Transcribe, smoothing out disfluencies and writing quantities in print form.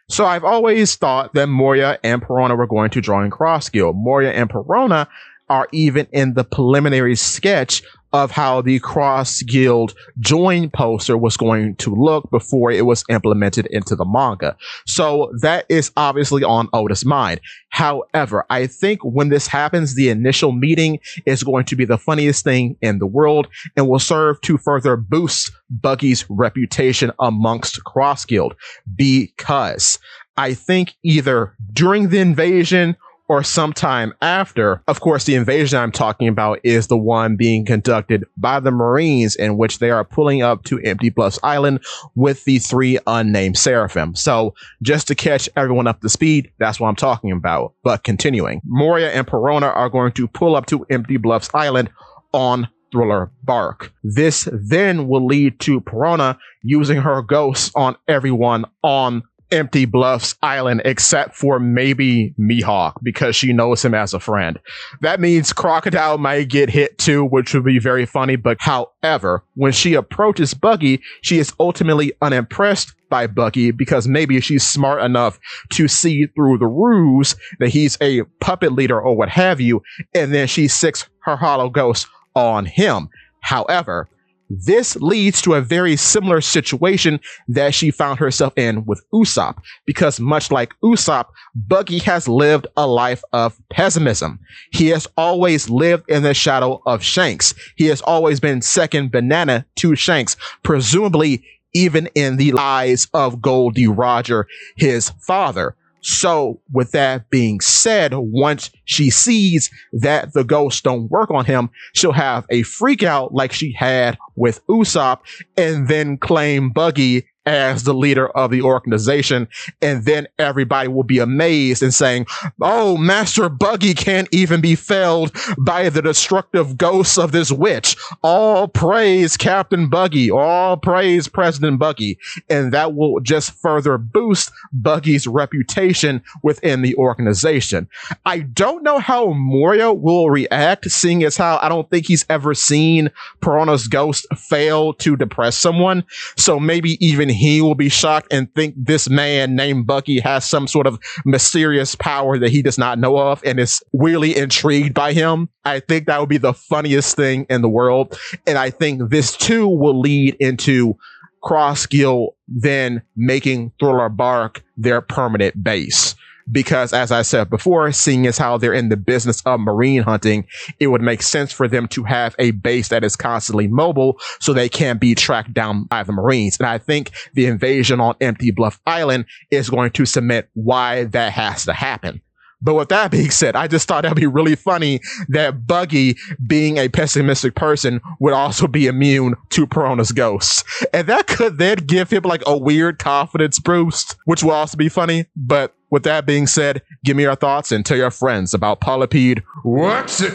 So I've always thought that Moria and Perona were going to join Cross Guild. Moria and Perona are even in the preliminary sketch of how the Cross Guild join poster was going to look before it was implemented into the manga. So that is obviously on Oda's mind. However, I think when this happens, the initial meeting is going to be the funniest thing in the world and will serve to further boost Buggy's reputation amongst Cross Guild, because I think either during the invasion or sometime after. Of course, the invasion I'm talking about is the one being conducted by the Marines, in which they are pulling up to Empty Bluffs Island with the 3 unnamed Seraphim. So just to catch everyone up to speed, that's what I'm talking about. But continuing, Moria and Perona are going to pull up to Empty Bluffs Island on Thriller Bark. This then will lead to Perona using her ghosts on everyone on Empty Bluffs Island, except for maybe Mihawk, because she knows him as a friend. That means Crocodile might get hit too, which would be very funny. But however, when she approaches Buggy, she is ultimately unimpressed by Buggy, because maybe she's smart enough to see through the ruse that he's a puppet leader or what have you, and then she sicks her hollow ghost on him. However, this leads to a very similar situation that she found herself in with Usopp, because much like Usopp, Buggy has lived a life of pessimism. He has always lived in the shadow of Shanks. He has always been second banana to Shanks, presumably even in the eyes of Goldie Roger, his father. So with that being said, once she sees that the ghosts don't work on him, she'll have a freak out like she had with Usopp, and then claim Buggy as the leader of the organization. And then everybody will be amazed and saying, oh, Master Buggy can't even be felled by the destructive ghosts of this witch. All praise Captain Buggy. All praise President Buggy. And that will just further boost Buggy's reputation within the organization. I don't know how Moria will react, seeing as how I don't think he's ever seen Perona's ghost fail to depress someone. So maybe even he will be shocked and think this man named Buggy has some sort of mysterious power that he does not know of and is really intrigued by him. I think that would be the funniest thing in the world. And I think this too will lead into Cross Guild then making Thriller Bark their permanent base. Because as I said before, seeing as how they're in the business of marine hunting, it would make sense for them to have a base that is constantly mobile so they can't be tracked down by the Marines. And I think the invasion on Empty Bluff Island is going to cement why that has to happen. But with that being said, I just thought that'd be really funny that Buggy, being a pessimistic person, would also be immune to Perona's ghosts. And that could then give him like a weird confidence boost, which will also be funny. But with that being said, give me your thoughts and tell your friends about Polypede. What's it?